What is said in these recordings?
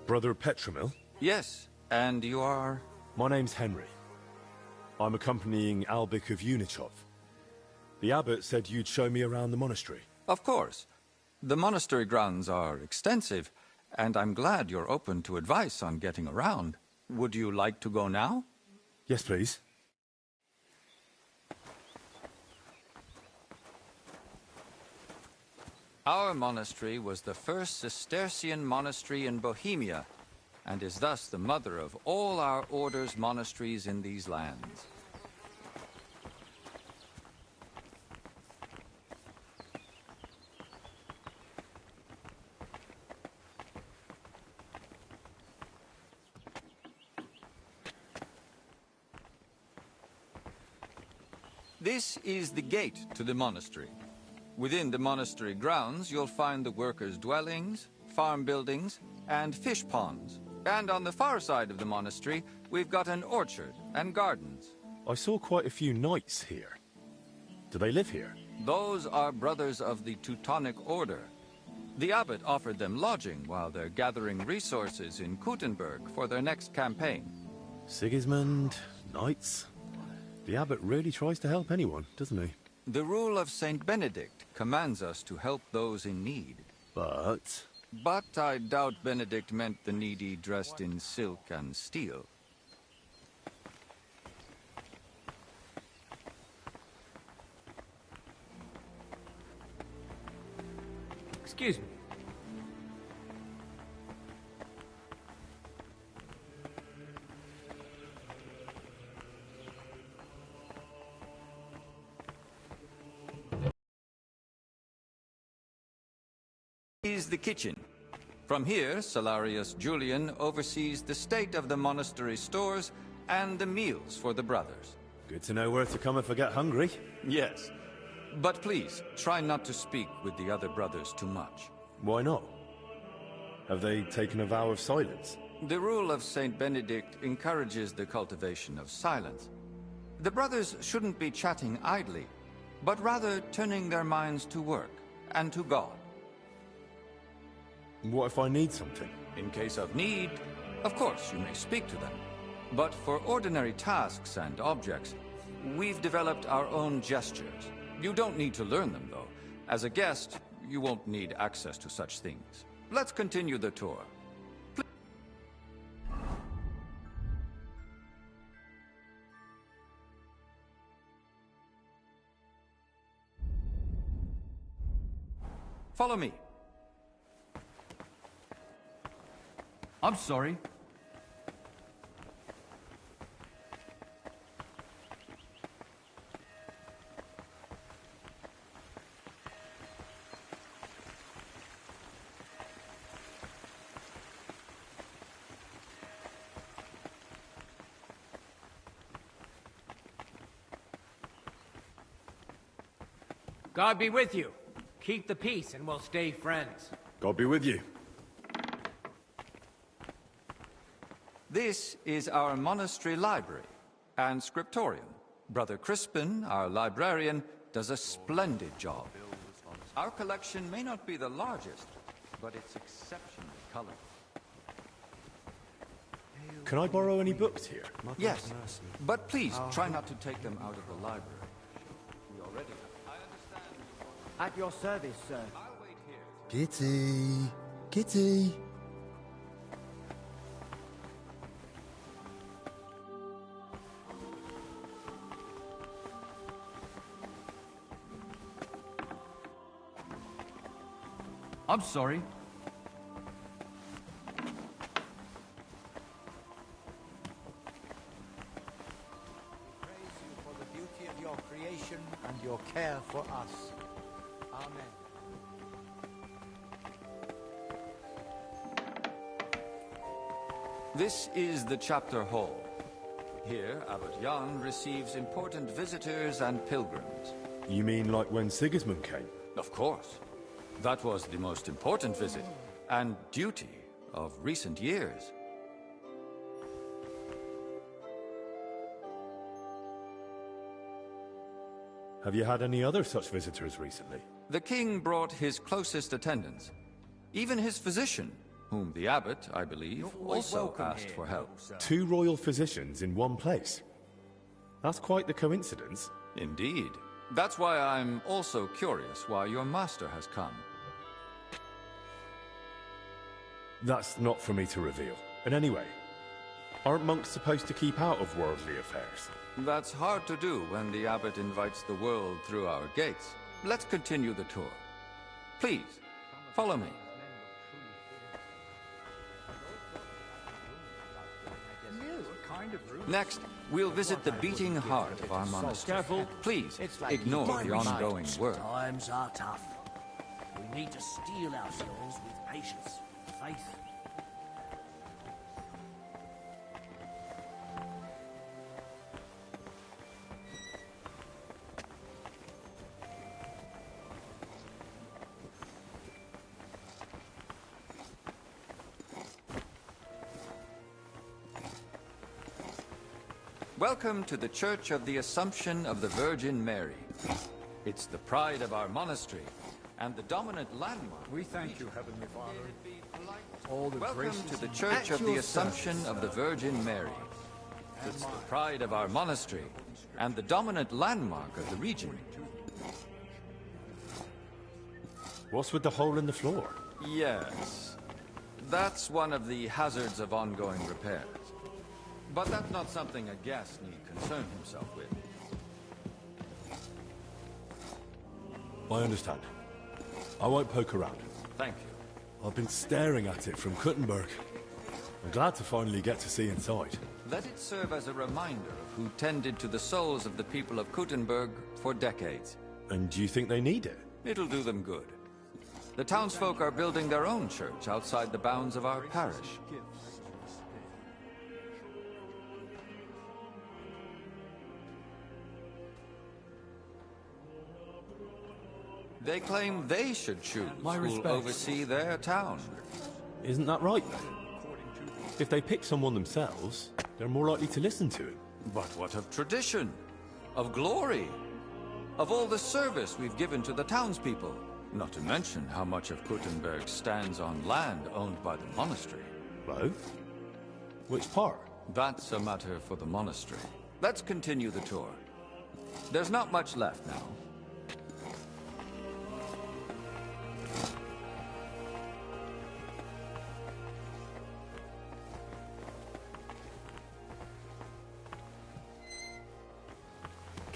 Brother Petramil? Yes, and you are? My name's Henry. I'm accompanying Albik of Unichov. The abbot said you'd show me around the monastery. Of course. The monastery grounds are extensive, and I'm glad you're open to advice on getting around. Would you like to go now? Yes, please. Our monastery was the first Cistercian monastery in Bohemia, and is thus the mother of all our order's monasteries in these lands. This is the gate to the monastery. Within the monastery grounds, you'll find the workers' dwellings, farm buildings, and fish ponds. And on the far side of the monastery, we've got an orchard and gardens. I saw quite a few knights here. Do they live here? Those are brothers of the Teutonic Order. The abbot offered them lodging while they're gathering resources in Kuttenberg for their next campaign. Sigismund, knights. The abbot really tries to help anyone, doesn't he? The rule of Saint Benedict commands us to help those in need. But I doubt Benedict meant the needy dressed in silk and steel. Excuse me. Is the kitchen. From here, Salarius Julian oversees the state of the monastery stores and the meals for the brothers. good to know where to come if I get hungry. Yes. But please, try not to speak with the other brothers too much. Why not? Have they taken a vow of silence? The rule of Saint Benedict encourages the cultivation of silence. The brothers shouldn't be chatting idly, but rather turning their minds to work and to God. What if I need something? In case of need, of course you may speak to them. But for ordinary tasks and objects, we've developed our own gestures. You don't need to learn them, though. As a guest, you won't need access to such things. Let's continue the tour. Follow me. I'm sorry. God be with you. Keep the peace and we'll stay friends. God be with you. This is our monastery library and scriptorium. Brother Crispin, our librarian, does a splendid job. Our collection may not be the largest, but it's exceptionally colorful. Can I borrow any books here? Yes, but please try not to take them out of the library. We already have. I understand. At your service, sir. I'll wait here. Kitty! Kitty! I'm sorry. Praise you for the beauty of your creation and your care for us. Amen. This is the chapter hall. Here, Abbot Jan receives important visitors and pilgrims. You mean like when Sigismund came? Of course. That was the most important visit and duty of recent years. Have you had any other such visitors recently? The king brought his closest attendants, even his physician, whom the abbot, I believe, also asked for help. 2 royal physicians in one place. That's quite the coincidence. Indeed. That's why I'm also curious why your master has come. That's not for me to reveal. And anyway, aren't monks supposed to keep out of worldly affairs? That's hard to do when the abbot invites the world through our gates. Let's continue the tour. Please, follow me. Next, we'll visit the beating heart of our monastery. Careful. Please, ignore the ongoing work. Times are tough. We need to steel ourselves with patience, faith. Welcome to the Church of the Assumption of the Virgin Mary. It's the pride of our monastery and the dominant landmark. We thank you, Heavenly Father. All the Welcome graces to the and Church of at the your Assumption service. of the Virgin Mary. It's the pride of our monastery and the dominant landmark of the region. What's with the hole in the floor? Yes, that's one of the hazards of ongoing repairs. But that's not something a guest need concern himself with. I understand. I won't poke around. Thank you. I've been staring at it from Kuttenberg. I'm glad to finally get to see inside. Let it serve as a reminder of who tended to the souls of the people of Kuttenberg for decades. And do you think they need it? It'll do them good. The townsfolk are building their own church outside the bounds of our parish. They claim they should choose who'll oversee their town. Isn't that right, then? If they pick someone themselves, they're more likely to listen to him. But what of tradition? Of glory? Of all the service we've given to the townspeople? Not to mention how much of Kuttenberg stands on land owned by the monastery. Both? Which part? That's a matter for the monastery. Let's continue the tour. There's not much left now.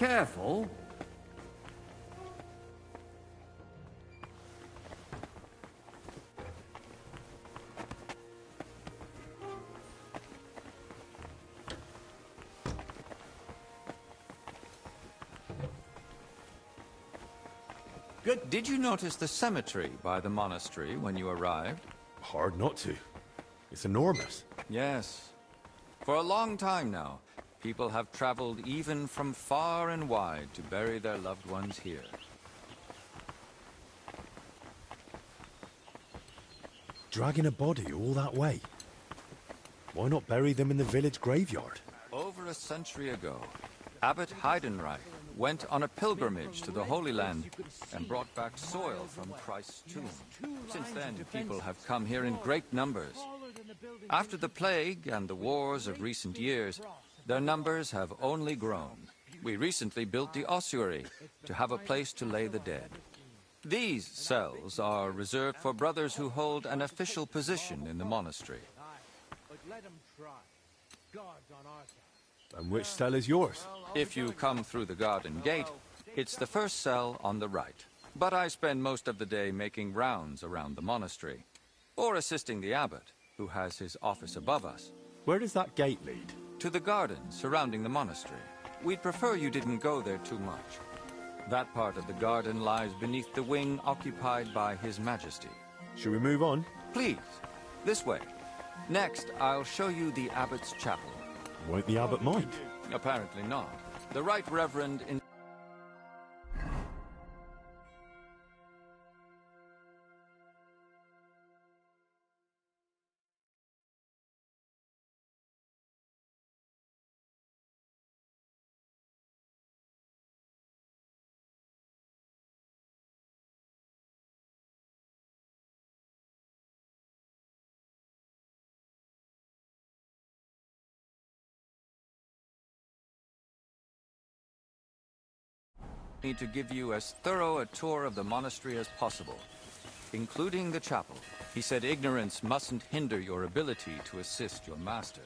Careful. Good. Did you notice the cemetery by the monastery when you arrived? Hard not to. It's enormous. Yes. For a long time now, people have traveled even from far and wide to bury their loved ones here. Dragging a body all that way. Why not bury them in the village graveyard? Over a century ago, Abbot Heidenreich went on a pilgrimage to the Holy Land and brought back soil from Christ's tomb. Since then, people have come here in great numbers. After the plague and the wars of recent years, their numbers have only grown. We recently built the ossuary to have a place to lay the dead. These cells are reserved for brothers who hold an official position in the monastery. But let them try. God's on our side. And which cell is yours? If you come through the garden gate, it's the first cell on the right. But I spend most of the day making rounds around the monastery, or assisting the abbot, who has his office above us, Where does that gate lead? to the garden surrounding the monastery. We'd prefer you didn't go there too much. That part of the garden lies beneath the wing occupied by His Majesty. Should we move on? Please, this way. Next, I'll show you the abbot's chapel. Won't the abbot mind? Apparently not. The Right Reverend me to give you as thorough a tour of the monastery as possible, including the chapel. He said ignorance mustn't hinder your ability to assist your master.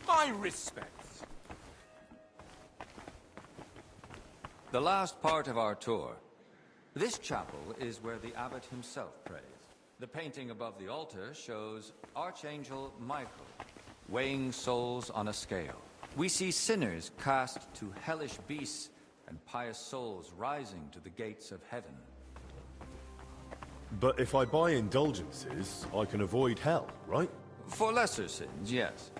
My respects. The last part of our tour. This chapel is where the abbot himself prays. The painting above the altar shows Archangel Michael, weighing souls on a scale. We see sinners cast to hellish beasts and pious souls rising to the gates of heaven. But if I buy indulgences, I can avoid hell, right? For lesser sins, yes.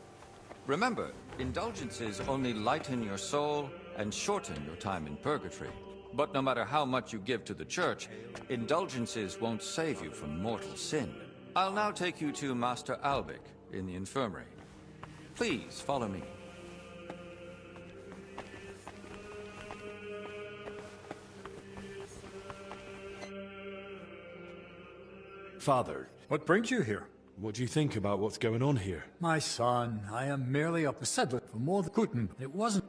Remember, indulgences only lighten your soul and shorten your time in purgatory. But no matter how much you give to the church, indulgences won't save you from mortal sin. I'll now take you to Master Albic in the infirmary. Please follow me. Father, What brings you here? what do you think about what's going on here? My son, I am merely a sedlet for more than Kutin. It wasn't.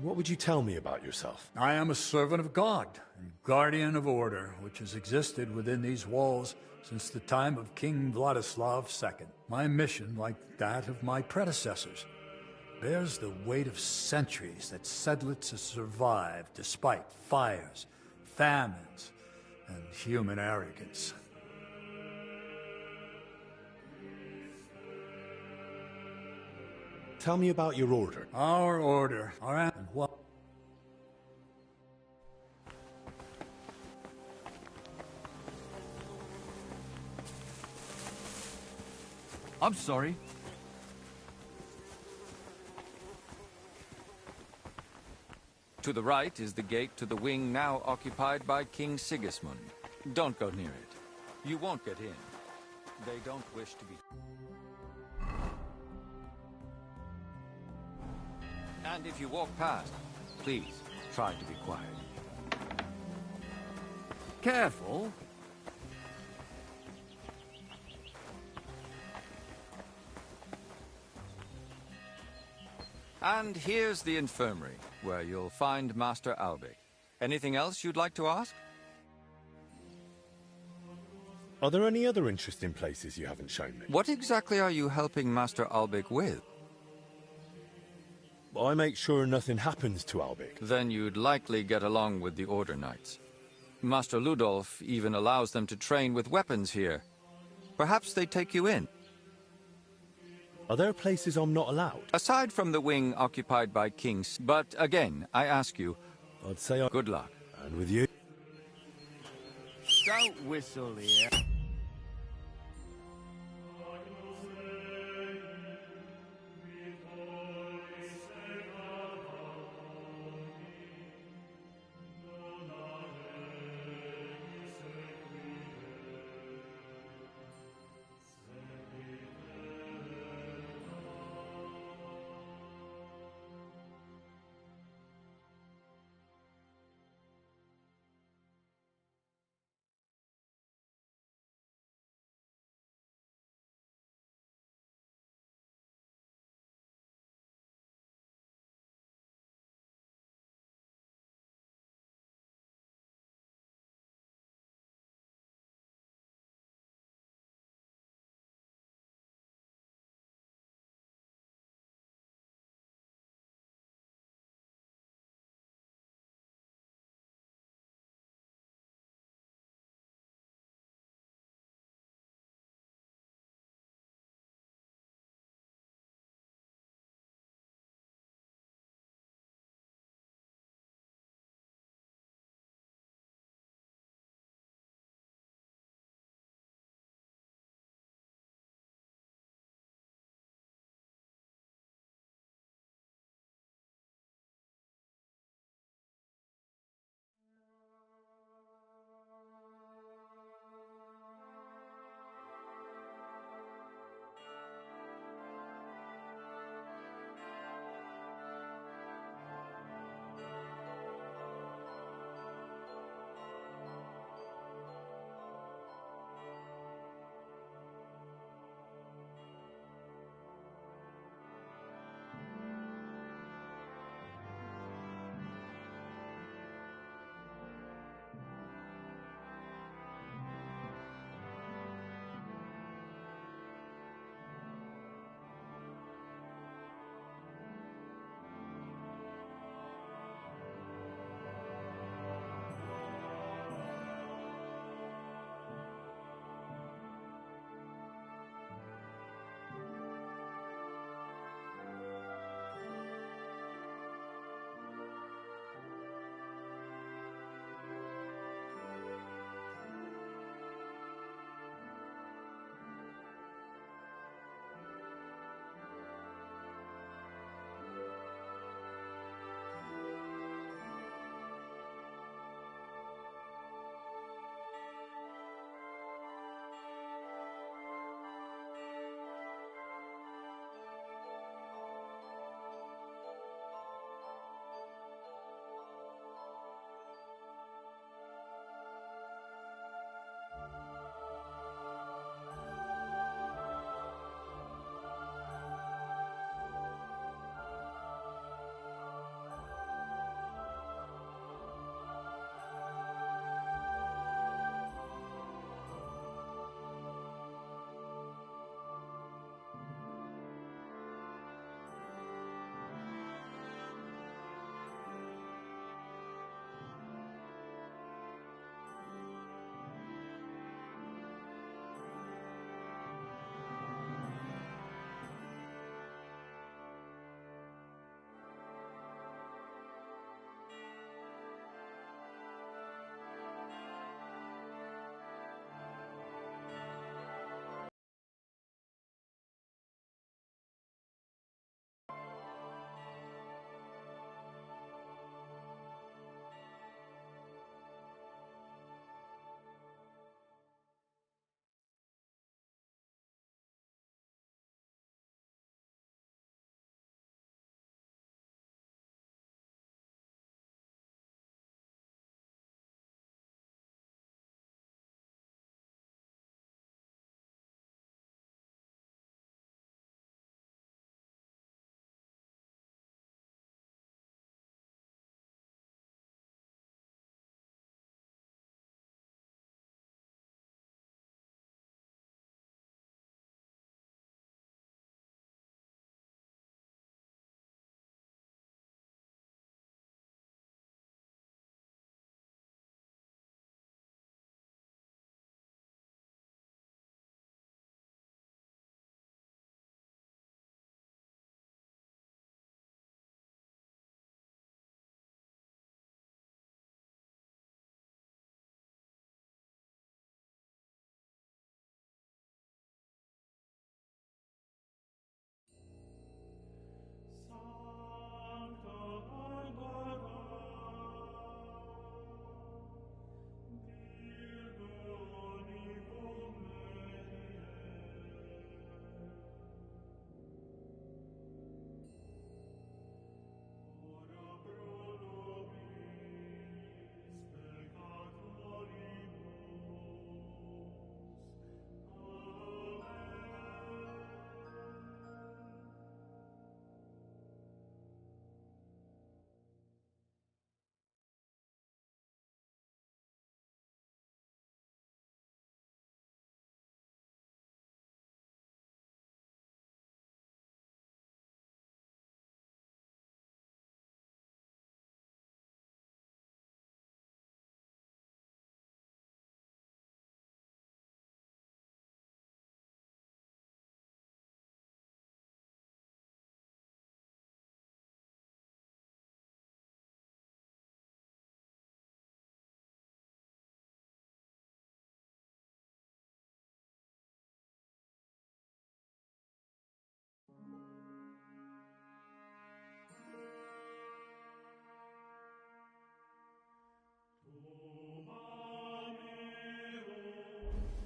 What would you tell me about yourself? I am a servant of God and guardian of order, which has existed within these walls since the time of King Vladislav II. My mission, like that of my predecessors, bears the weight of centuries that sedlets have survived despite fires, famines, and human arrogance. Tell me about your order. Our order, and what? I'm sorry. To the right is the gate to the wing now occupied by King Sigismund. Don't go near it. You won't get in. They don't wish to be... And if you walk past, please try to be quiet. Careful. And here's the infirmary, where you'll find Master Albic. Anything else you'd like to ask? Are there any other interesting places you haven't shown me? What exactly are you helping Master Albic with? I make sure nothing happens to Albic. Then you'd likely get along with the Order Knights. Master Ludolf even allows them to train with weapons here. Perhaps they take you in. Are there places I'm not allowed? Aside from the wing occupied by kings. But again, I ask you, I'd say good luck. And with you? Don't whistle here.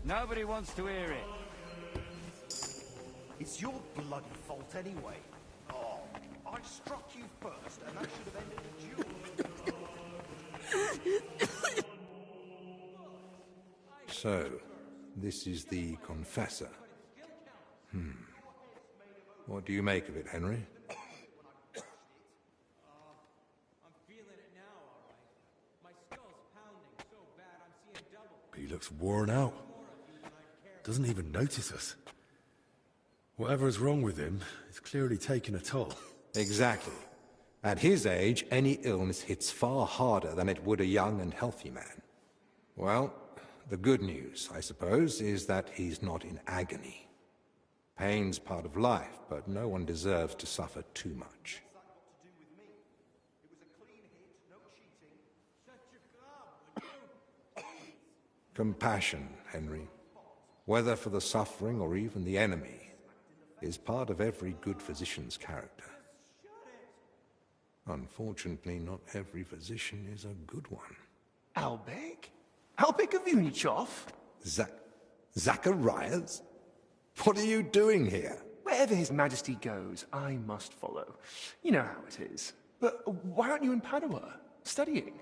Nobody wants to hear it. It's your bloody fault anyway. Oh, I struck you first, and that should have ended the duel. So, this is the Confessor. What do you make of it, Henry? He looks worn out. Doesn't even notice us. Whatever is wrong with him, it's clearly taking a toll. Exactly. At his age, any illness hits far harder than it would a young and healthy man. Well, the good news, I suppose, is that he's not in agony. Pain's part of life, but no one deserves to suffer too much. Compassion, Henry, whether for the suffering or even the enemy, is part of every good physician's character. Unfortunately, not every physician is a good one. Albek? Albek of Unichov? Zacharias? What are you doing here? Wherever His Majesty goes, I must follow. You know how it is. But why aren't you in Padua, studying?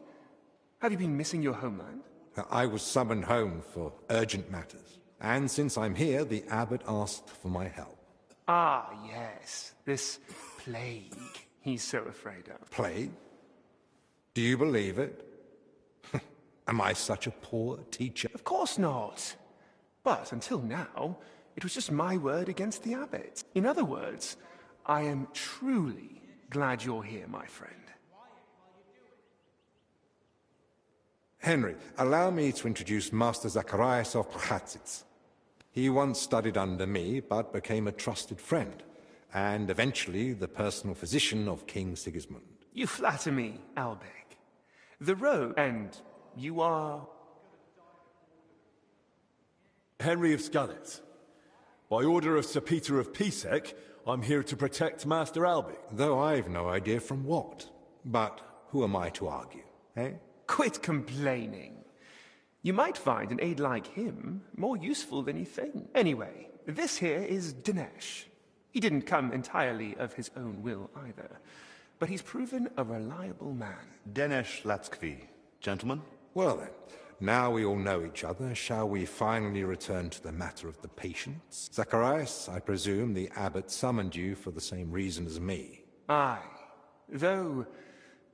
Have you been missing your homeland? I was summoned home for urgent matters. And since I'm here, the abbot asked for my help. Ah, yes. This plague he's so afraid of. Plague? Do you believe it? Am I such a poor teacher? Of course not. But until now, it was just my word against the abbot. In other words, I am truly glad you're here, my friend. Henry, allow me to introduce Master Zacharias of Prchatsitz. He once studied under me, but became a trusted friend, and eventually the personal physician of King Sigismund. You flatter me, Albek. The road, and you are... Henry of Skalitz. By order of Sir Peter of Pisek, I'm here to protect Master Albek. Though I've no idea from what. But who am I to argue, eh? Quit complaining. You might find an aide like him more useful than you think. Anyway, this here is Dinesh. He didn't come entirely of his own will either, but he's proven a reliable man. Dinesh Latskvi. Gentlemen? Well then, now we all know each other, shall we finally return to the matter of the patients? Zacharias, I presume the abbot summoned you for the same reason as me. Aye, though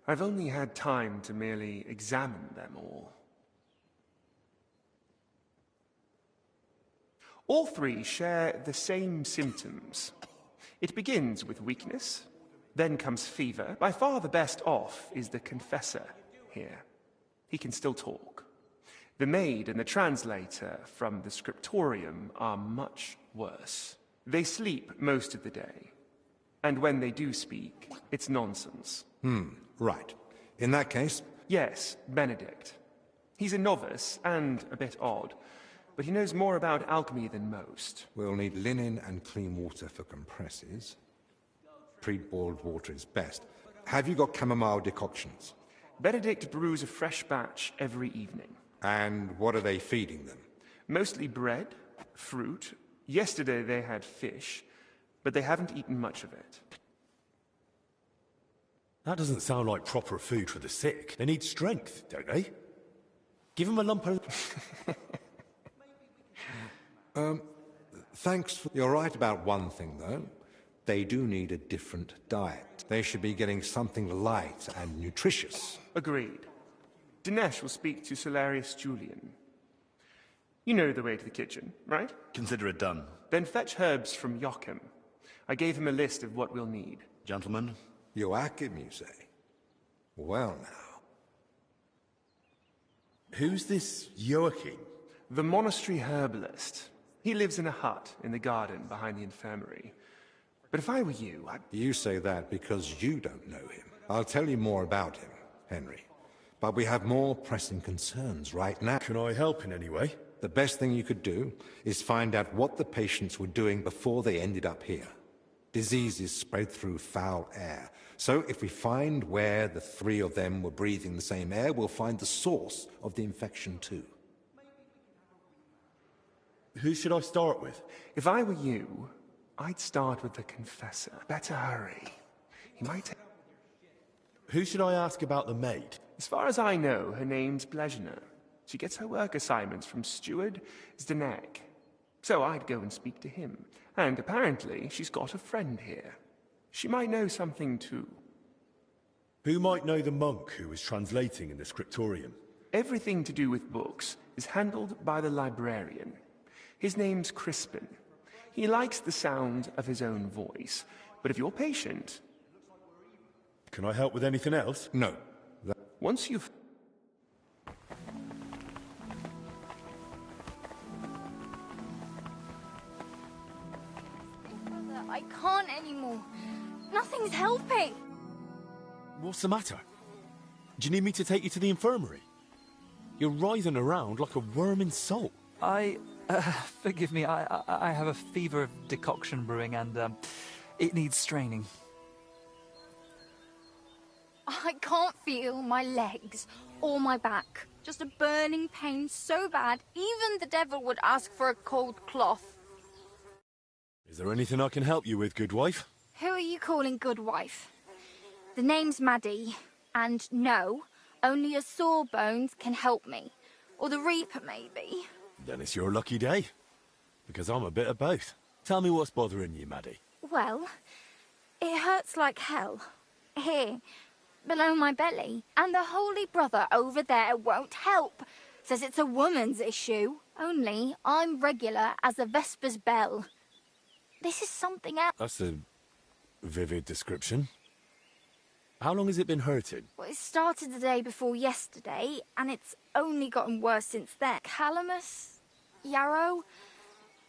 I've only had time to merely examine them all. All three share the same symptoms. It begins with weakness, then comes fever. By far the best off is the confessor here. He can still talk. The maid and the translator from the scriptorium are much worse. They sleep most of the day, and when they do speak, it's nonsense. Right. In that case... Yes, Benedict. He's a novice and a bit odd, but he knows more about alchemy than most. We'll need linen and clean water for compresses. Pre-boiled water is best. Have you got chamomile decoctions? Benedict brews a fresh batch every evening. And what are they feeding them? Mostly bread, fruit. Yesterday they had fish, but they haven't eaten much of it. That doesn't sound like proper food for the sick. They need strength, don't they? Give them a lump of... Thanks. You're right about one thing, though. They do need a different diet. They should be getting something light and nutritious. Agreed. Dinesh will speak to Solarius Julian. You know the way to the kitchen, right? Consider it done. Then fetch herbs from Joachim. I gave him a list of what we'll need. Gentlemen? Joachim, you say? Well now. Who's this Joachim? The monastery herbalist. He lives in a hut in the garden behind the infirmary. But if I were you, I'd... You say that because you don't know him. I'll tell you more about him, Henry. But we have more pressing concerns right now. Can I help in any way? The best thing you could do is find out what the patients were doing before they ended up here. Diseases spread through foul air. So if we find where the three of them were breathing the same air, we'll find the source of the infection too. Who should I start with? If I were you, I'd start with the Confessor. Better hurry. He might take... Who should I ask about the maid? As far as I know, her name's Blezhina. She gets her work assignments from Steward Zdenek. So I'd go and speak to him. And apparently, she's got a friend here. She might know something too. Who might know the monk who was translating in the scriptorium? Everything to do with books is handled by the librarian. His name's Crispin. He likes the sound of his own voice. But if you're patient... Can I help with anything else? No. Once you've... Brother, I can't anymore. Nothing's helping. What's the matter? Do you need me to take you to the infirmary? You're writhing around like a worm in salt. Forgive me, I have a fever of decoction brewing and, it needs straining. I can't feel my legs or my back. Just a burning pain so bad, even the devil would ask for a cold cloth. Is there anything I can help you with, good wife? Who are you calling good wife? The name's Maddie, and no, only a Sawbones can help me. Or the Reaper, maybe. Then it's your lucky day. Because I'm a bit of both. Tell me what's bothering you, Maddie. Well, it hurts like hell. Here, below my belly. And the Holy Brother over there won't help. Says it's a woman's issue. Only I'm regular as a Vesper's bell. This is something else. That's a vivid description. How long has it been hurting? Well, it started the day before yesterday, and it's only gotten worse since then. Calamus? Yarrow?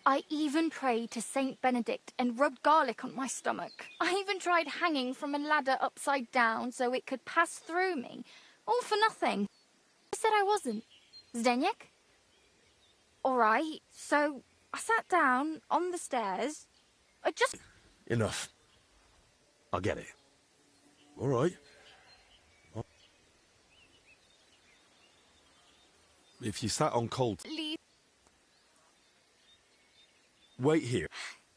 I even prayed to Saint Benedict and rubbed garlic on my stomach. I even tried hanging from a ladder upside down so it could pass through me. All for nothing. I said I wasn't. Zdenek? All right, so I sat down on the stairs. I just... Enough. I get it. All right. If you sat on cold... Leave. Wait here.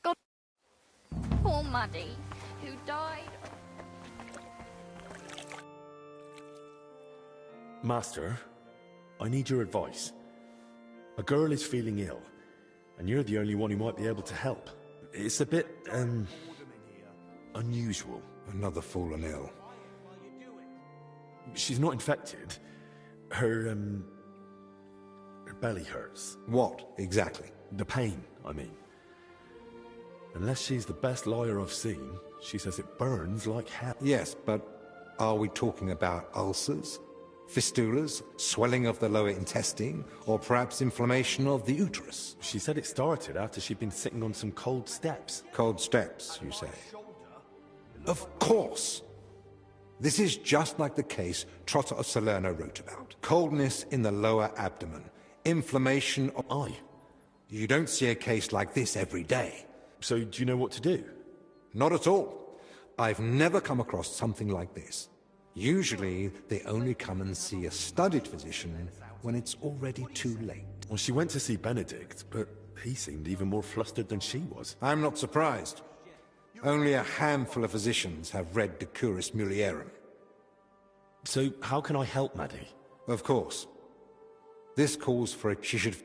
God. Poor Maddie, who died... Master, I need your advice. A girl is feeling ill, and you're the only one who might be able to help. It's a bit, unusual. Another fallen ill. She's not infected. Her belly hurts. What, exactly? The pain, I mean. Unless she's the best liar I've seen, she says it burns like hell. Yes, but are we talking about ulcers? Fistulas? Swelling of the lower intestine? Or perhaps inflammation of the uterus? She said it started after she'd been sitting on some cold steps. Cold steps, you say? Of course! This is just like the case Trotter of Salerno wrote about. Coldness in the lower abdomen. Inflammation of... Aye. You don't see a case like this every day. So do you know what to do? Not at all. I've never come across something like this. Usually, they only come and see a studied physician when it's already too late. Well, she went to see Benedict, but he seemed even more flustered than she was. I'm not surprised. Only a handful of physicians have read De Curis Mulierum. So, how can I help Maddie? Of course. This calls for she should...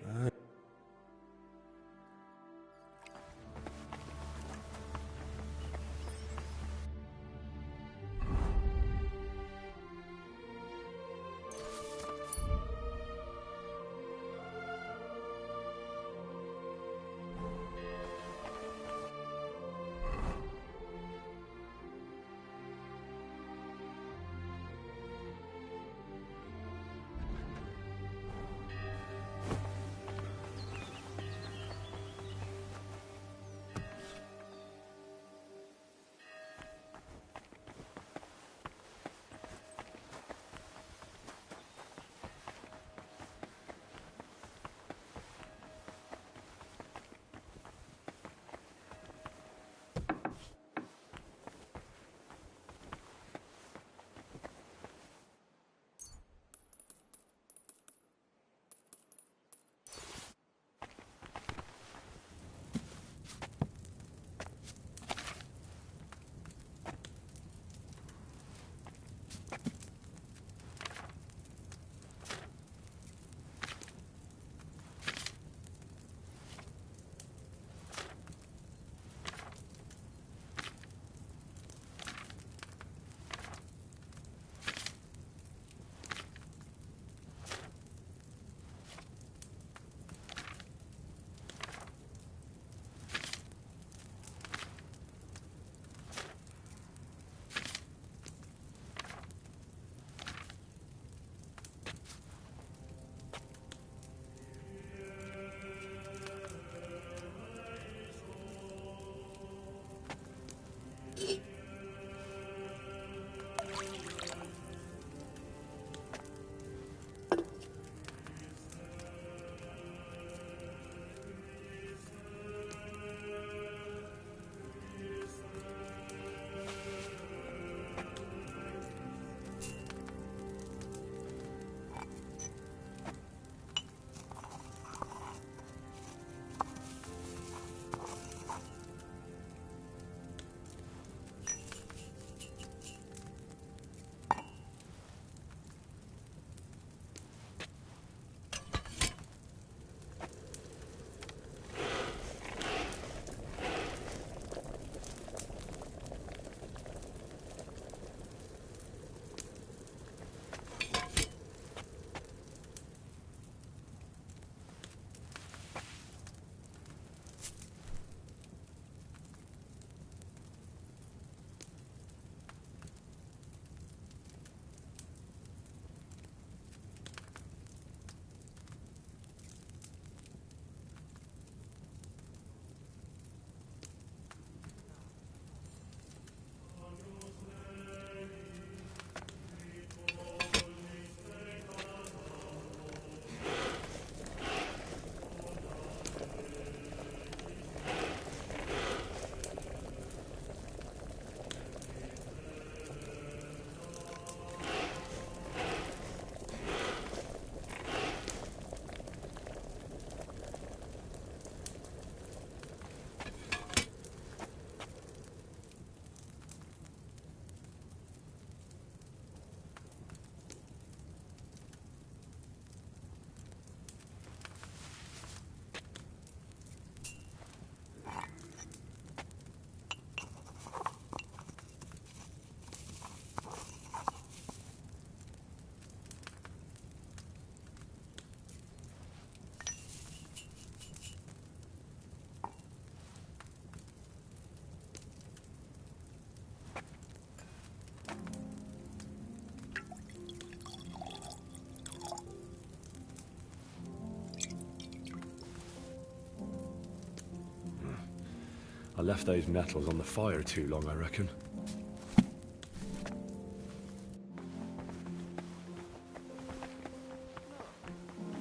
left those nettles on the fire too long, I reckon.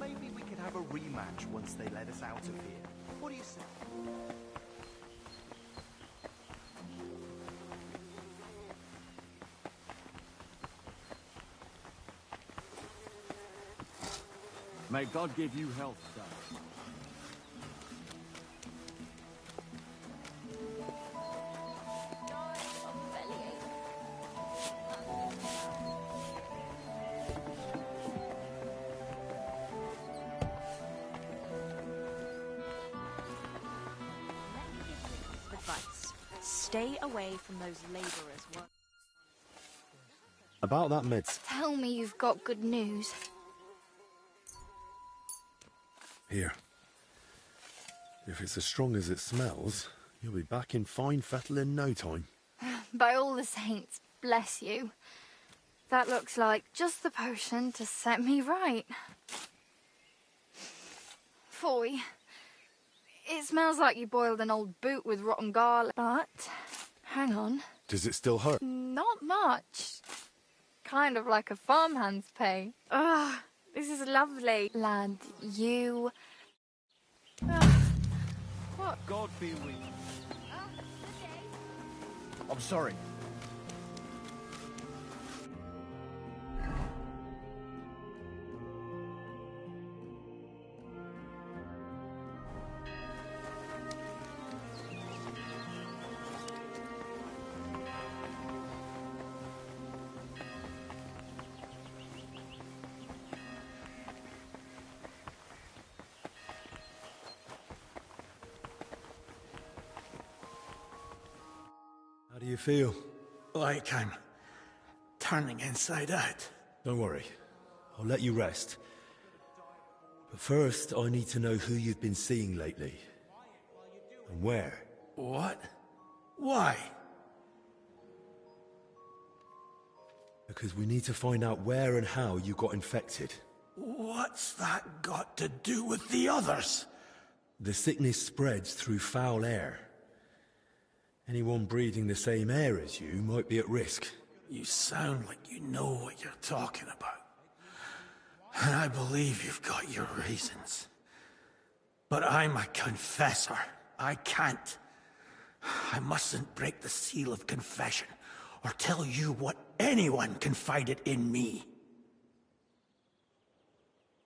Maybe we could have a rematch once they let us out of here. What do you say? May God give you health, son. Advice. Stay away from those laborers. About that meds. Tell me you've got good news. Here. If it's as strong as it smells, you'll be back in fine fettle in no time. By all the saints, bless you. That looks like just the potion to set me right. Foy. It smells like you boiled an old boot with rotten garlic, but hang on. Does it still hurt? Not much. Kind of like a farmhand's pay. Ugh, this is lovely. Lad, you... What? God be with you. I'm sorry. How do you feel? Like I'm turning inside out. Don't worry. I'll let you rest. But first, I need to know who you've been seeing lately. And where. What? Why? Because we need to find out where and how you got infected. What's that got to do with the others? The sickness spreads through foul air. Anyone breathing the same air as you might be at risk. You sound like you know what you're talking about. And I believe you've got your reasons. But I'm a confessor. I can't. I mustn't break the seal of confession or tell you what anyone confided in me.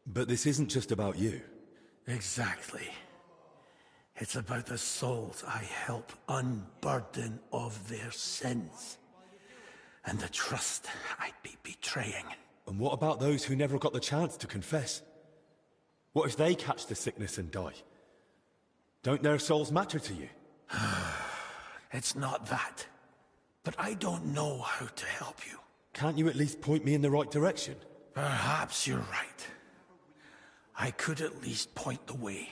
But this isn't just about you. Exactly. It's about the souls I help unburden of their sins. And the trust I'd be betraying. And what about those who never got the chance to confess? What if they catch the sickness and die? Don't their souls matter to you? It's not that. But I don't know how to help you. Can't you at least point me in the right direction? Perhaps you're right. I could at least point the way.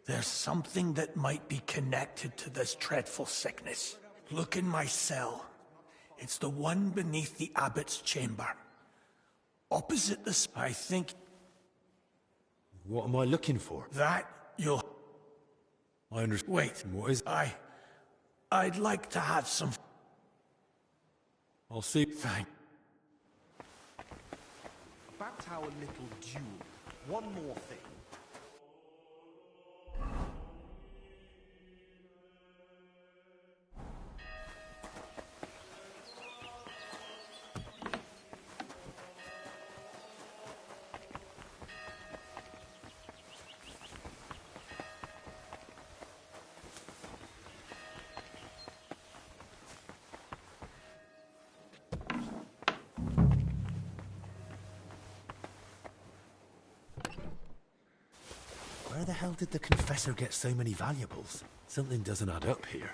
There's something that might be connected to this dreadful sickness. Look in my cell. It's the one beneath the abbot's chamber. Opposite the I think... What am I looking for? That you'll... I understand. Wait. What is... I'd like to have some... I'll see... Thank... About our little duel. One more thing. Where the hell did the Confessor get so many valuables? Something doesn't add up here.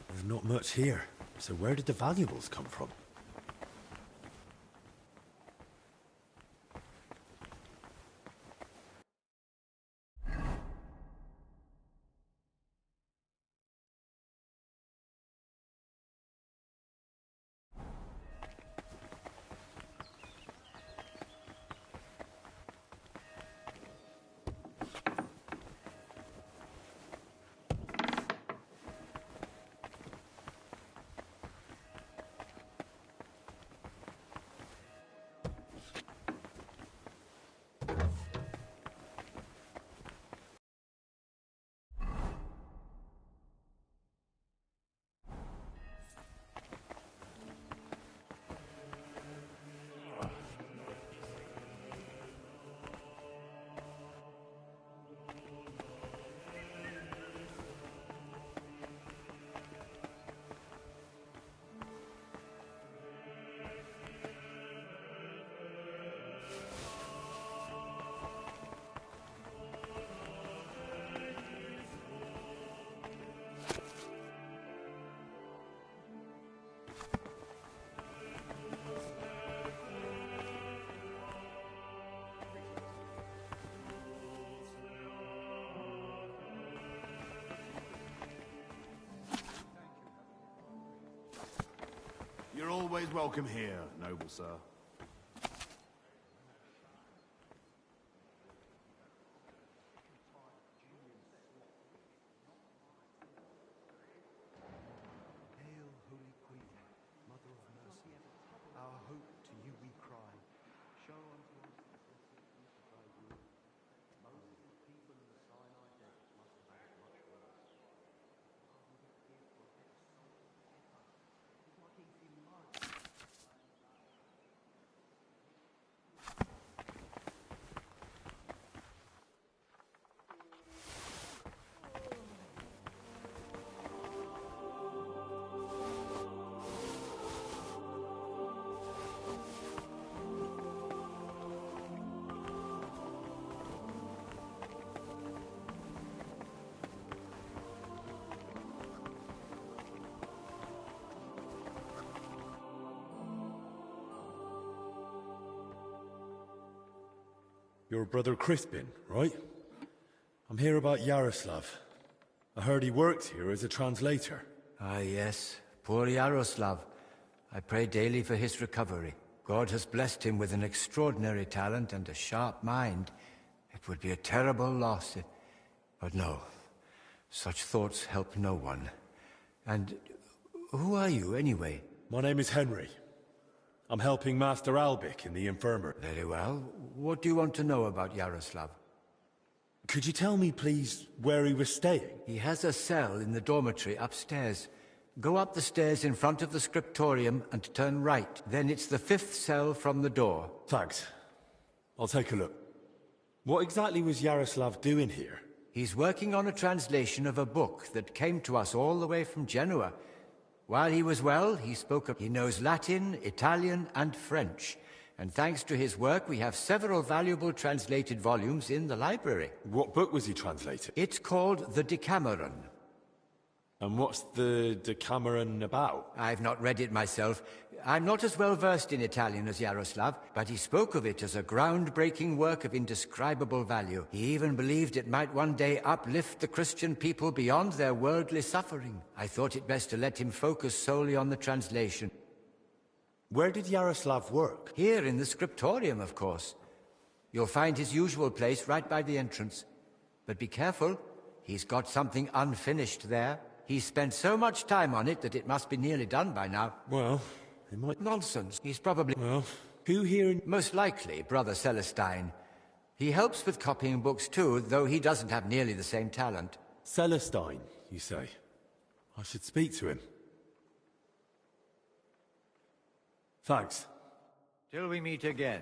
There's not much here, so where did the valuables come from? You're always welcome here, noble sir. Hail, Holy Queen, Mother of Mercy. Our hope to you we cry. Show unto us the blessed fruit of thy womb. Most of the people in the Sinai desert must have had it much worse. Your brother Crispin, right? I'm here about Yaroslav. I heard he worked here as a translator. Ah, yes. Poor Yaroslav. I pray daily for his recovery. God has blessed him with an extraordinary talent and a sharp mind. It would be a terrible loss if... But no. Such thoughts help no one. And who are you, anyway? My name is Henry. I'm helping Master Albic in the infirmary. Very well. What do you want to know about Yaroslav? Could you tell me, please, where he was staying? He has a cell in the dormitory upstairs. Go up the stairs in front of the scriptorium and turn right. Then it's the 5th cell from the door. Thanks. I'll take a look. What exactly was Yaroslav doing here? He's working on a translation of a book that came to us all the way from Genoa. While he was well, he knows Latin, Italian, and French. And thanks to his work, we have several valuable translated volumes in the library. What book was he translating? It's called the Decameron. And what's the Decameron about? I've not read it myself. I'm not as well versed in Italian as Yaroslav, but he spoke of it as a groundbreaking work of indescribable value. He even believed it might one day uplift the Christian people beyond their worldly suffering. I thought it best to let him focus solely on the translation. Where did Yaroslav work? Here in the scriptorium, of course. You'll find his usual place right by the entrance. But be careful, he's got something unfinished there. He's spent so much time on it that it must be nearly done by now. Well, it might... Nonsense. He's probably... Well, who here... Most likely, Brother Celestine. He helps with copying books too, though he doesn't have nearly the same talent. Celestine, you say? I should speak to him. Thanks. Till we meet again.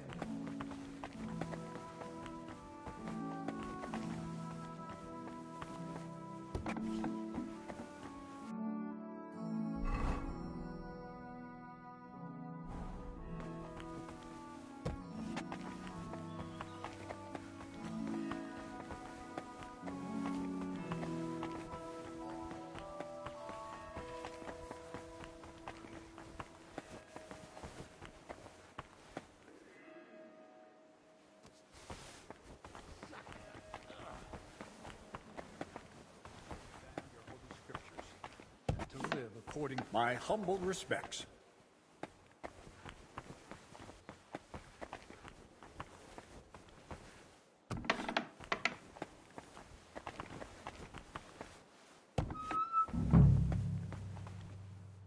According to my humble respects.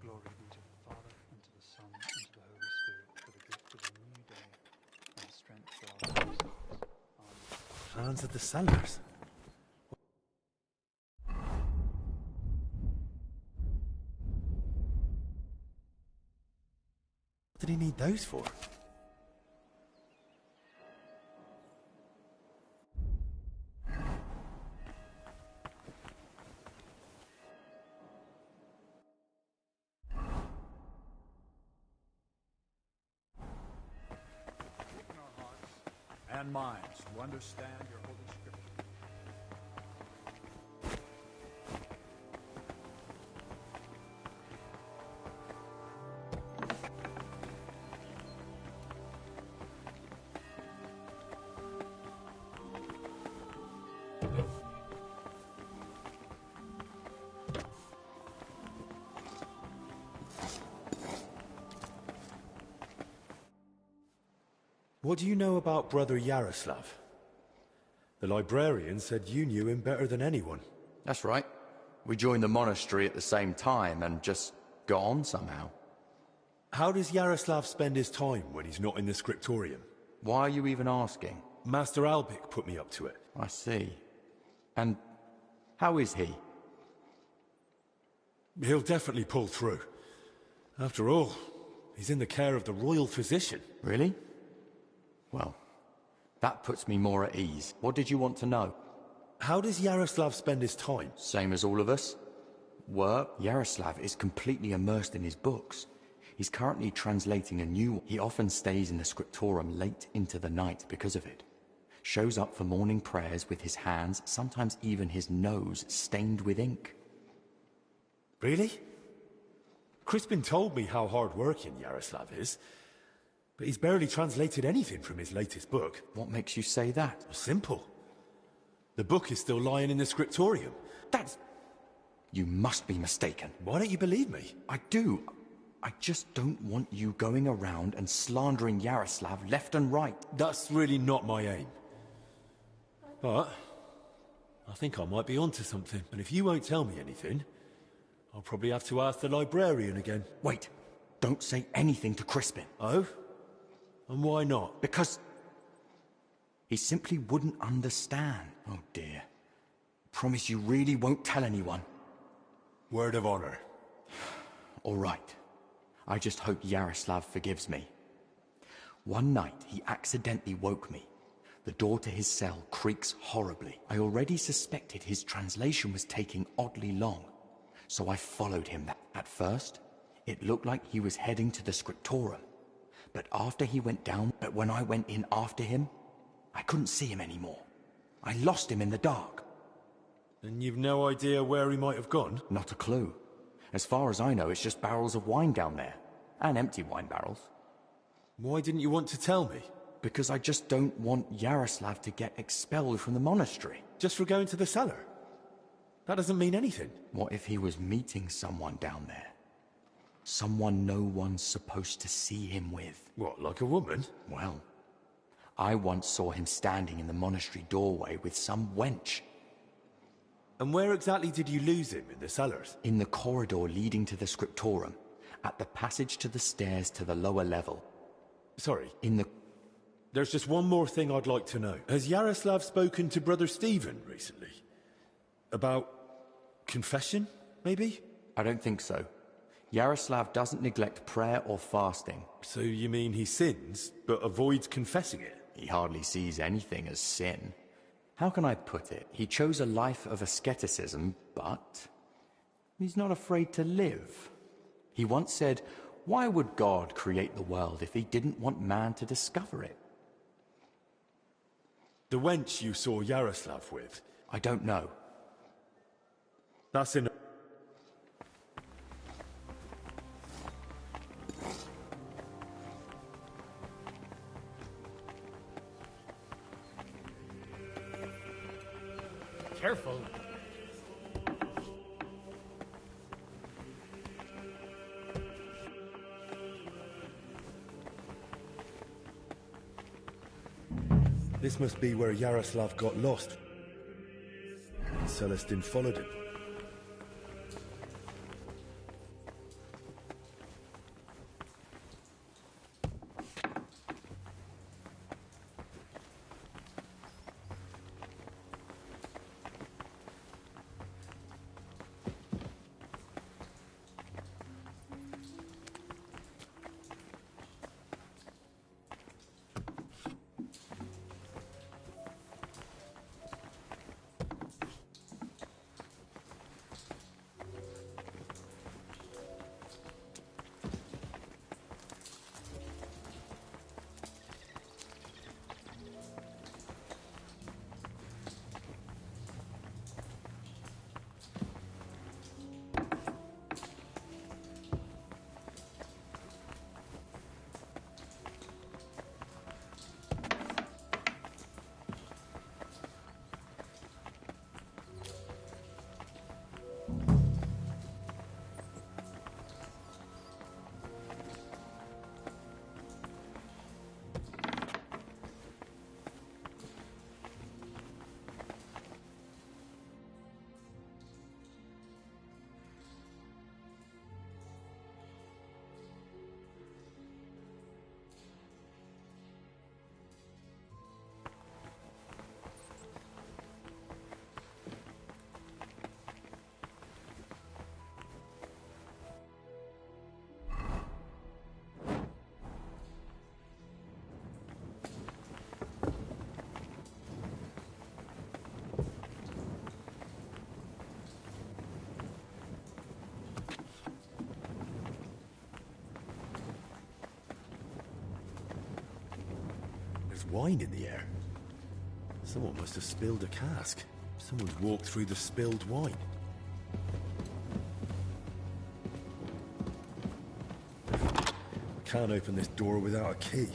Glory be to the Father, and to the Son, and to the Holy Spirit, for the gift of a new day, and strength for our souls. Amen. Plans of the Sellers. What did he need those for? And minds to understand your Holy Scripture. What do you know about Brother Yaroslav? The librarian said you knew him better than anyone. That's right. We joined the monastery at the same time and just got on somehow. How does Yaroslav spend his time when he's not in the scriptorium? Why are you even asking? Master Albic put me up to it. I see. And how is he? He'll definitely pull through. After all, he's in the care of the royal physician. Really? Well, that puts me more at ease. What did you want to know? How does Yaroslav spend his time? Same as all of us. Work. Yaroslav is completely immersed in his books. He's currently translating a new one. He often stays in the scriptorium late into the night because of it. Shows up for morning prayers with his hands, sometimes even his nose, stained with ink. Really? Crispin told me how hard-working Yaroslav is, but he's barely translated anything from his latest book. What makes you say that? Simple. The book is still lying in the scriptorium. That's... You must be mistaken. Why don't you believe me? I do. I just don't want you going around and slandering Yaroslav left and right. That's really not my aim. But I think I might be onto something. And if you won't tell me anything, I'll probably have to ask the librarian again. Wait. Don't say anything to Crispin. Oh? And why not? Because he simply wouldn't understand. Oh dear. Promise you really won't tell anyone. Word of honor. All right. I just hope Yaroslav forgives me. One night, he accidentally woke me. The door to his cell creaks horribly. I already suspected his translation was taking oddly long, so I followed him. At first, it looked like he was heading to the scriptorium. But when I went in after him, I couldn't see him anymore. I lost him in the dark. And you've no idea where he might have gone? Not a clue. As far as I know, it's just barrels of wine down there. And empty wine barrels. Why didn't you want to tell me? Because I just don't want Yaroslav to get expelled from the monastery. Just for going to the cellar? That doesn't mean anything. What if he was meeting someone down there? Someone no one's supposed to see him with. What, like a woman? Well, I once saw him standing in the monastery doorway with some wench. And where exactly did you lose him, in the cellars? In the corridor leading to the scriptorium, at the passage to the stairs to the lower level. Sorry? In the... There's just one more thing I'd like to know. Has Yaroslav spoken to Brother Stephen recently? About confession, maybe? I don't think so. Yaroslav doesn't neglect prayer or fasting. So you mean he sins, but avoids confessing it? He hardly sees anything as sin. How can I put it? He chose a life of asceticism, but he's not afraid to live. He once said, why would God create the world if he didn't want man to discover it? The wench you saw Yaroslav with? I don't know. That's enough. Careful. This must be where Yaroslav got lost. And Celestin followed him. wine in the air. Someone must have spilled a cask. Someone's walked through the spilled wine. I can't open this door without a key.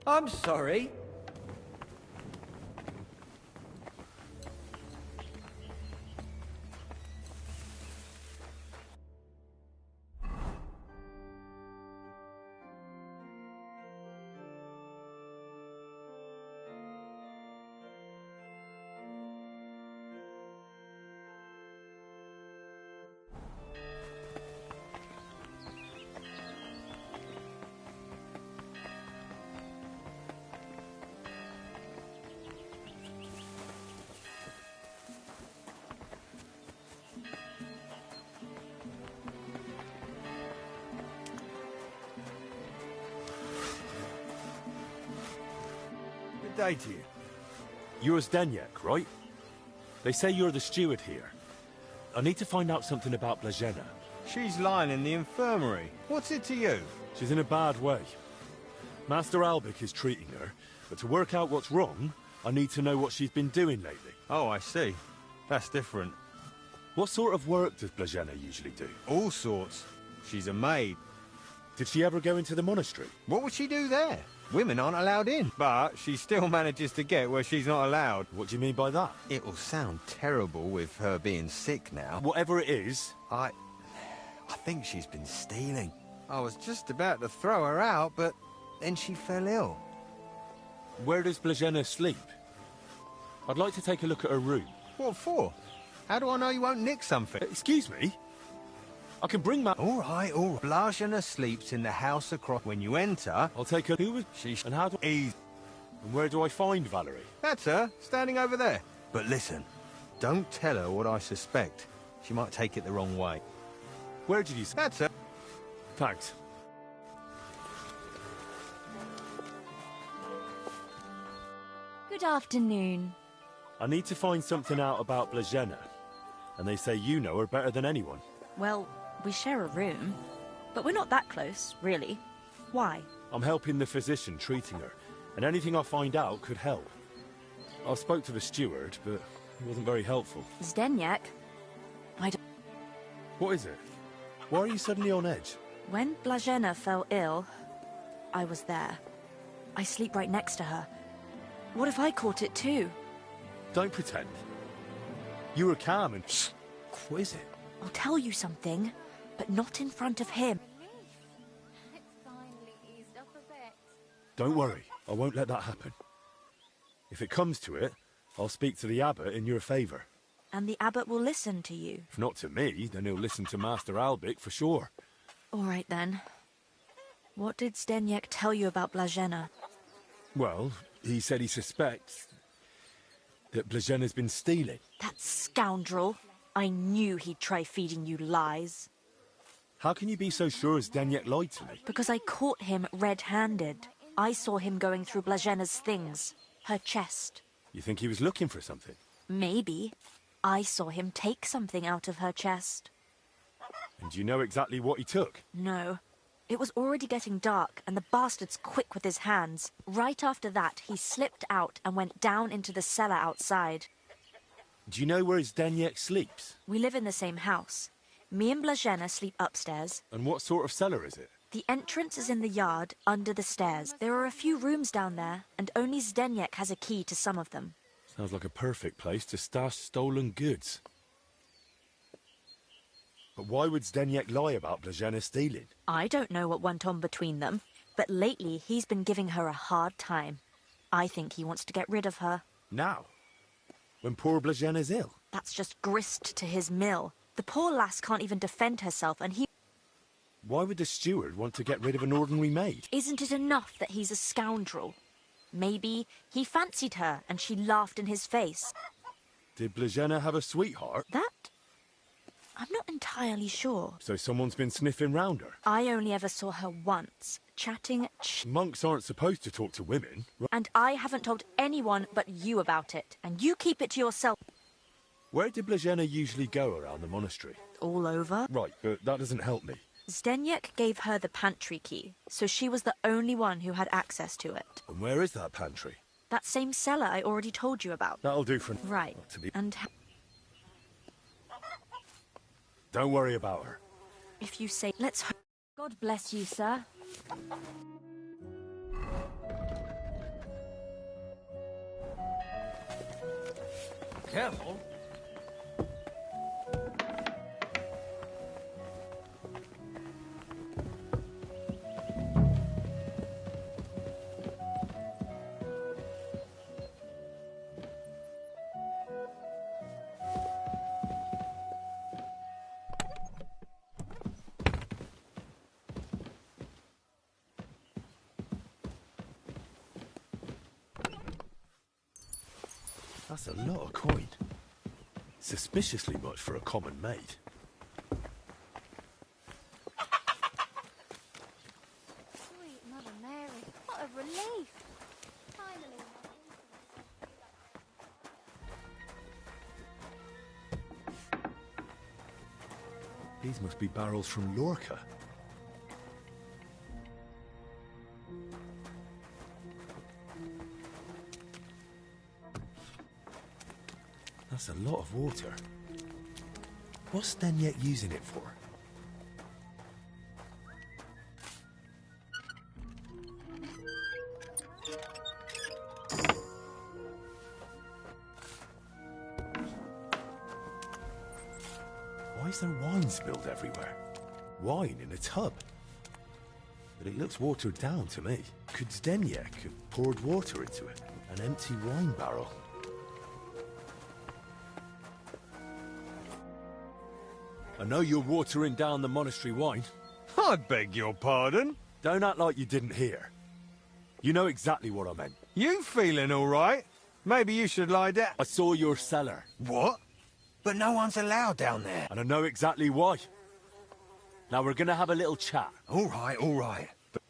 I'm sorry. Good day to you. You're Zdeněk, right? They say you're the steward here. I need to find out something about Blažena. She's lying in the infirmary. What's it to you? She's in a bad way. Master Albic is treating her, but to work out what's wrong, I need to know what she's been doing lately. Oh, I see. That's different. What sort of work does Blažena usually do? All sorts. She's a maid. Did she ever go into the monastery? What would she do there? Women aren't allowed in. But she still manages to get where she's not allowed. What do you mean by that? It will sound terrible with her being sick now. Whatever it is. I think she's been stealing. I was just about to throw her out, but then she fell ill. Where does Blažena sleep? I'd like to take a look at her room. What for? How do I know you won't nick something? Excuse me? I can bring my... All right. Blažena sleeps in the house across. When you enter... I'll take her... Who was she? And how do... Easy. And where do I find Valerie? That's her, standing over there. But listen, don't tell her what I suspect. She might take it the wrong way. Where did you say? That's her. Thanks. Good afternoon. I need to find something out about Blažena. And they say you know her better than anyone. Well, we share a room, but we're not that close, really. Why? I'm helping the physician treating her, and anything I find out could help. I spoke to the steward, but he wasn't very helpful. Zdeněk? I don't... What is it? Why are you suddenly on edge? When Blažena fell ill, I was there. I sleep right next to her. What if I caught it too? Don't pretend. You were calm and... Shh! What is it? I'll tell you something, but not in front of him. It's finally eased up a bit. Don't worry, I won't let that happen. If it comes to it, I'll speak to the abbot in your favour. And the abbot will listen to you? If not to me, then he'll listen to Master Albic for sure. All right then. What did Zdeněk tell you about Blažena? Well, he said he suspects that Blažena's been stealing. That scoundrel! I knew he'd try feeding you lies. How can you be so sure Zdeněk lied to me? Because I caught him red-handed. I saw him going through Blažena's things. Her chest. You think he was looking for something? Maybe. I saw him take something out of her chest. And do you know exactly what he took? No. It was already getting dark, and the bastard's quick with his hands. Right after that, he slipped out and went down into the cellar outside. Do you know where Zdeněk sleeps? We live in the same house. Me and Blažena sleep upstairs. And what sort of cellar is it? The entrance is in the yard, under the stairs. There are a few rooms down there, and only Zdeněk has a key to some of them. Sounds like a perfect place to stash stolen goods. But why would Zdeněk lie about Blažena stealing? I don't know what went on between them, but lately he's been giving her a hard time. I think he wants to get rid of her. Now? When poor Blažena's ill? That's just grist to his mill. The poor lass can't even defend herself, and he... Why would the steward want to get rid of an ordinary maid? Isn't it enough that he's a scoundrel? Maybe he fancied her and she laughed in his face. Did Blažena have a sweetheart? That? I'm not entirely sure. So someone's been sniffing round her? I only ever saw her once, chatting... Monks aren't supposed to talk to women. And I haven't told anyone but you about it, and you keep it to yourself. Where did Blažena usually go around the monastery? all over. Right, but that doesn't help me. Zdeněk gave her the pantry key, so she was the only one who had access to it. And where is that pantry? That same cellar I already told you about. That'll do for... Right. To be... And Don't worry about her. if you say, let's hope... God bless you, sir. Careful. That's a lot of coin. Suspiciously much for a common maid. Sweet Mother Mary, what a relief. Finally. These must be barrels from Lorca. That's a lot of water. What's Zdeněk using it for? Why is there wine spilled everywhere? Wine in a tub? But it looks watered down to me. Could Zdeněk have poured water into it? An empty wine barrel? I know you're watering down the monastery wine. I beg your pardon? Don't act like you didn't hear. You know exactly what I meant. You feeling all right? Maybe you should lie down. I saw your cellar. What? But no one's allowed down there. And I know exactly why. Now we're gonna have a little chat. All right, all right. But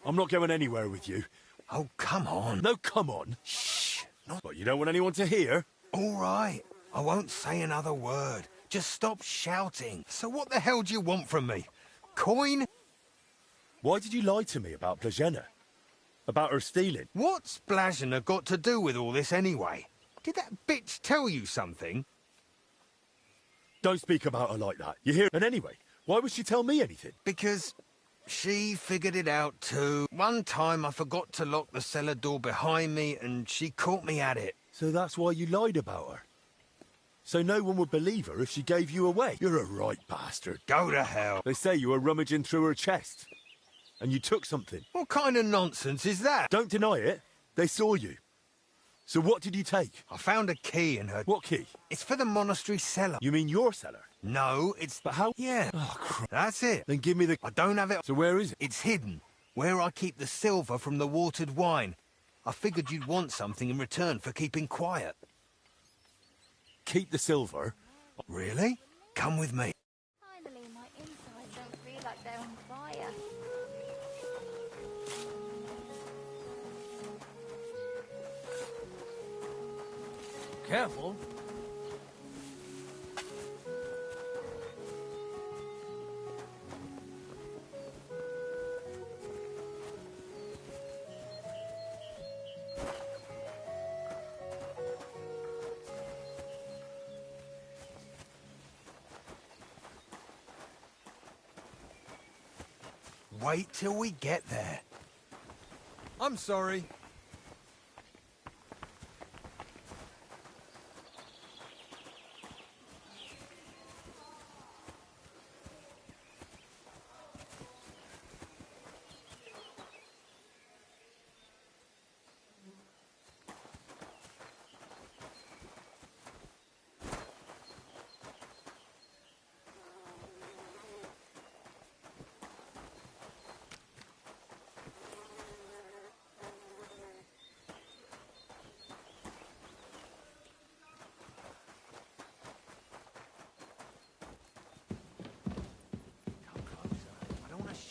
I'm not going anywhere with you. oh, come on. No, come on. Shh. What, you don't want anyone to hear? All right. I won't say another word. Just stop shouting. So what the hell do you want from me? Coin? Why did you lie to me about Blazhena? About her stealing? What's Blazhena got to do with all this anyway? Did that bitch tell you something? Don't speak about her like that. You hear? And anyway, why would she tell me anything? Because she figured it out too. One time I forgot to lock the cellar door behind me and she caught me at it. So that's why you lied about her? So no one would believe her if she gave you away? You're a right bastard. Go to hell. They say you were rummaging through her chest. And you took something. What kind of nonsense is that? Don't deny it. They saw you. So what did you take? I found a key in her... What key? It's for the monastery cellar. You mean your cellar? No, it's... But how? Yeah. Oh, crap. That's it. Then give me the... I don't have it... So where is it? It's hidden. Where I keep the silver from the watered wine. I figured you'd want something in return for keeping quiet. Keep the silver? Really? Come with me. Finally, my insides don't feel like they're on fire. Careful. Wait till we get there. I'm sorry.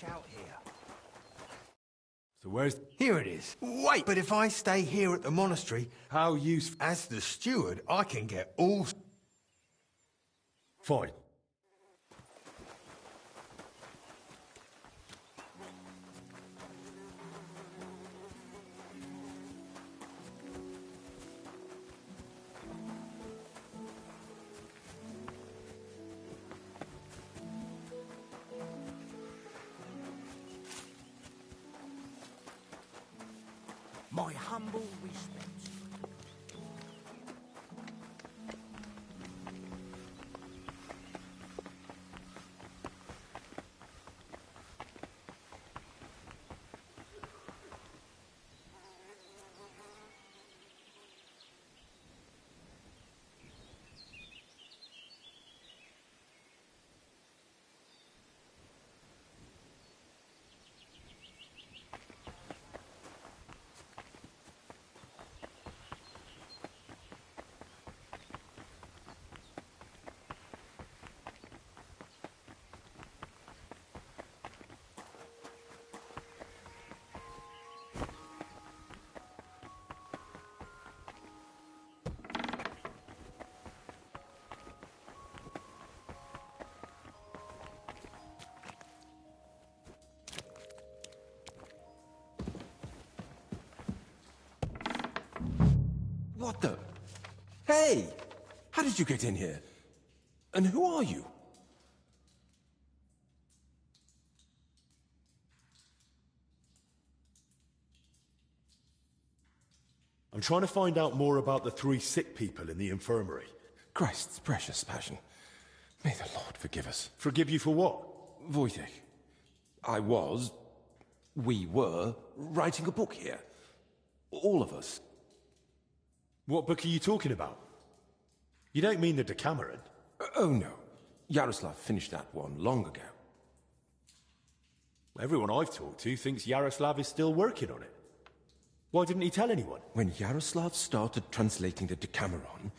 Out here. So where's... Here it is. Wait! But if I stay here at the monastery, How useful... as the steward, I can get all... Fine. My humble respects. What the? Hey! How did you get in here? And who are you? I'm trying to find out more about the 3 sick people in the infirmary. Christ's precious passion. May the Lord forgive us. Forgive you for what? Wojtek, we were writing a book here. All of us. What book are you talking about? You don't mean the Decameron? Oh no. Yaroslav finished that one long ago. Everyone I've talked to thinks Yaroslav is still working on it. Why didn't he tell anyone? When Yaroslav started translating the Decameron,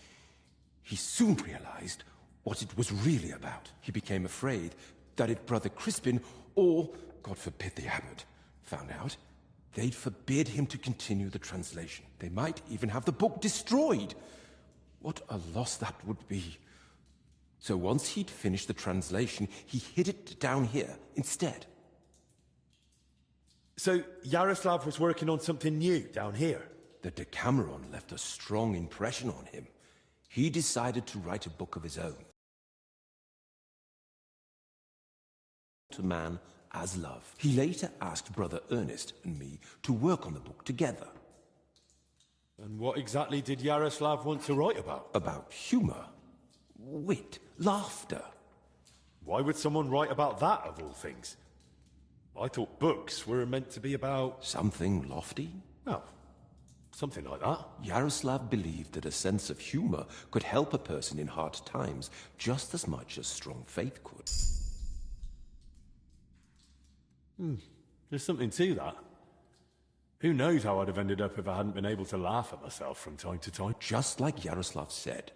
he soon realized what it was really about. He became afraid that if Brother Crispin, or, God forbid, the abbot, found out, they'd forbid him to continue the translation. They might even have the book destroyed. What a loss that would be. So once he'd finished the translation, he hid it down here instead. So Yaroslav was working on something new down here? The Decameron left a strong impression on him. He decided to write a book of his own. To man as love. He later asked Brother Ernest and me to work on the book together. And what exactly did Yaroslav want to write about? About humor, wit, laughter. Why would someone write about that, of all things? I thought books were meant to be about... Something lofty? Oh, something like that. Yaroslav believed that a sense of humor could help a person in hard times just as much as strong faith could. There's something to that. Who knows how I'd have ended up if I hadn't been able to laugh at myself from time to time. Just like Yaroslav said.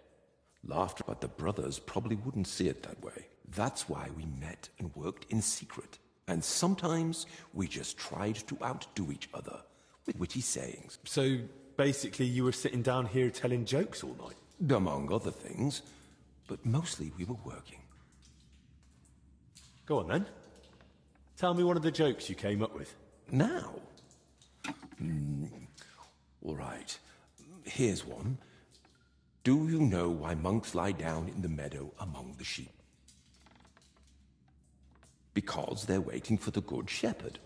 Laughter, but the brothers probably wouldn't see it that way. That's why we met and worked in secret. And sometimes we just tried to outdo each other with witty sayings. So basically you were sitting down here telling jokes all night? Among other things. But mostly we were working. Go on then. Tell me one of the jokes you came up with. Now? All right. Here's one. Do you know why monks lie down in the meadow among the sheep? Because they're waiting for the good shepherd.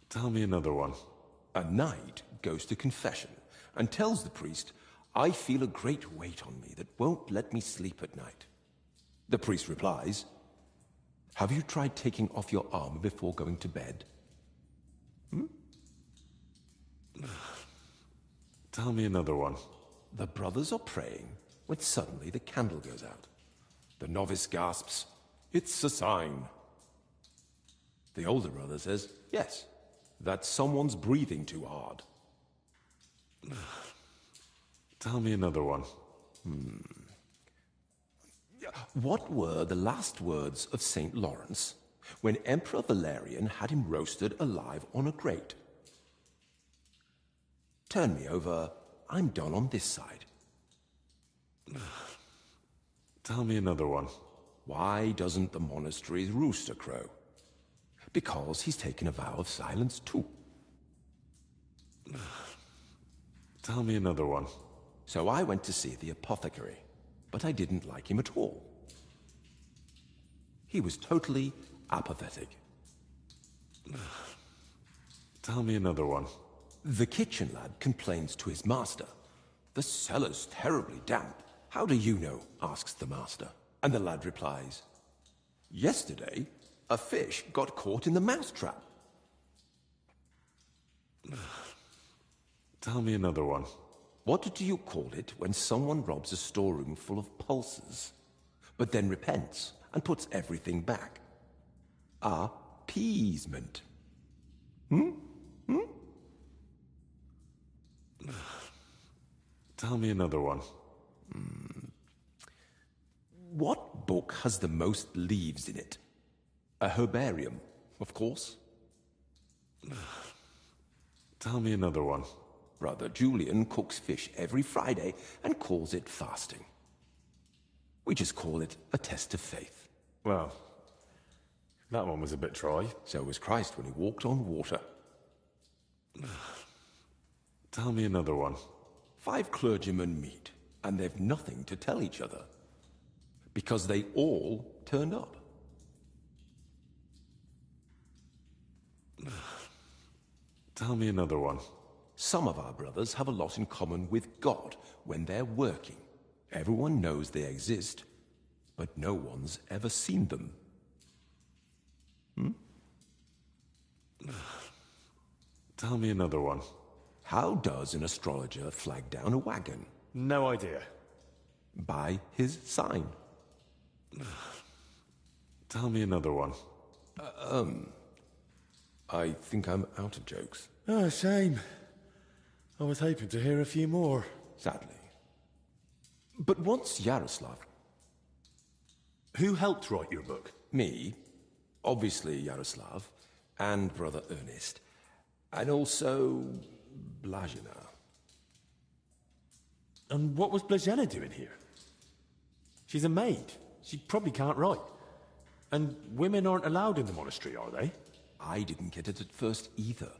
Tell me another one. A knight goes to confession and tells the priest, I feel a great weight on me that won't let me sleep at night. The priest replies, have you tried taking off your armor before going to bed? Tell me another one. The brothers are praying when suddenly the candle goes out. The novice gasps, it's a sign. The older brother says, yes, that someone's breathing too hard. Tell me another one. What were the last words of St. Lawrence when Emperor Valerian had him roasted alive on a grate? Turn me over I'm done on this side. Tell me another one. Why doesn't the monastery's rooster crow? Because he's taken a vow of silence too. Tell me another one. So I went to see the apothecary, but I didn't like him at all. He was totally apathetic. Tell me another one. The kitchen lad complains to his master. The cellar's terribly damp. How do you know? Asks the master. And the lad replies, yesterday, a fish got caught in the mousetrap. Tell me another one. What do you call it when someone robs a storeroom full of pulses, but then repents and puts everything back? Appeasement. Tell me another one. What book has the most leaves in it? A herbarium, of course. Tell me another one. Brother Julian cooks fish every Friday and calls it fasting. We just call it a test of faith. Well, that one was a bit dry. So was Christ when he walked on water. Tell me another one. 5 clergymen meet, and they've nothing to tell each other. Because they all turned up. Tell me another one. Some of our brothers have a lot in common with God when they're working. Everyone knows they exist, but no one's ever seen them. Tell me another one. How does an astrologer flag down a wagon? No idea. By his sign. Tell me another one. I think I'm out of jokes. Oh, shame. I was hoping to hear a few more. Sadly. But once Yaroslav... Who helped write your book? Me, obviously Yaroslav, and Brother Ernest, and also Blazhina. And what was Blazhina doing here? She's a maid. She probably can't write. And women aren't allowed in the monastery, are they? I didn't get it at first either.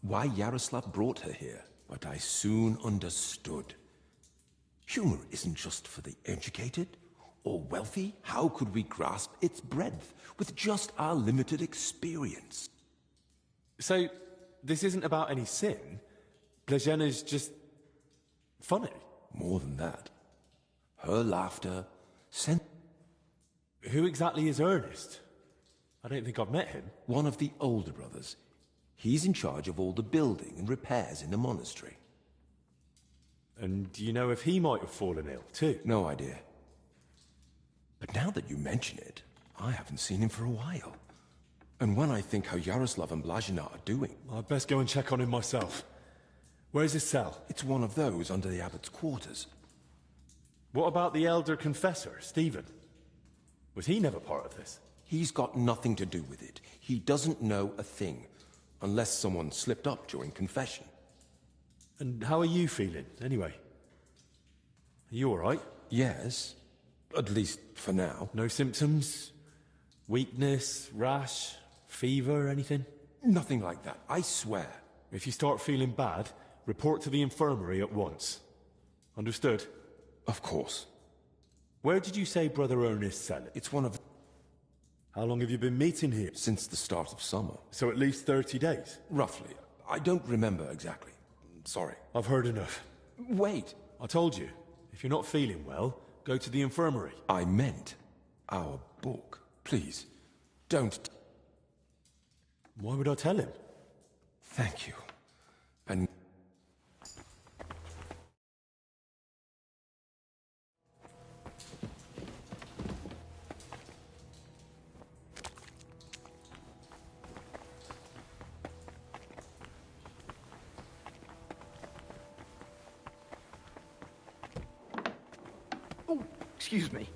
Why Yaroslav brought her here. But I soon understood. Humor isn't just for the educated or wealthy. How could we grasp its breadth with just our limited experience? So, this isn't about any sin? Blazhina's just... funny? More than that. Her laughter sent... Who exactly is Ernest? I don't think I've met him. One of the older brothers. He's in charge of all the building and repairs in the monastery. And do you know if he might have fallen ill, too? No idea. But now that you mention it, I haven't seen him for a while. And when I think how Yaroslav and Blazhina are doing... I'd best go and check on him myself. Where's his cell? It's one of those under the abbot's quarters. What about the elder confessor, Stephen? Was he never part of this? He's got nothing to do with it. He doesn't know a thing. Unless someone slipped up during confession. And how are you feeling, anyway? Are you all right? Yes. At least for now. No symptoms? Weakness, rash, fever, anything? Nothing like that, I swear. If you start feeling bad, report to the infirmary at once. Understood? Of course. Where did you say Brother Ernest cell? It's one of... How long have you been meeting here? Since the start of summer. So at least 30 days? Roughly. I don't remember exactly. Sorry. I've heard enough. Wait. I told you, if you're not feeling well, go to the infirmary. I meant our book. Please, don't... Why would I tell him? Thank you. And... Excuse me.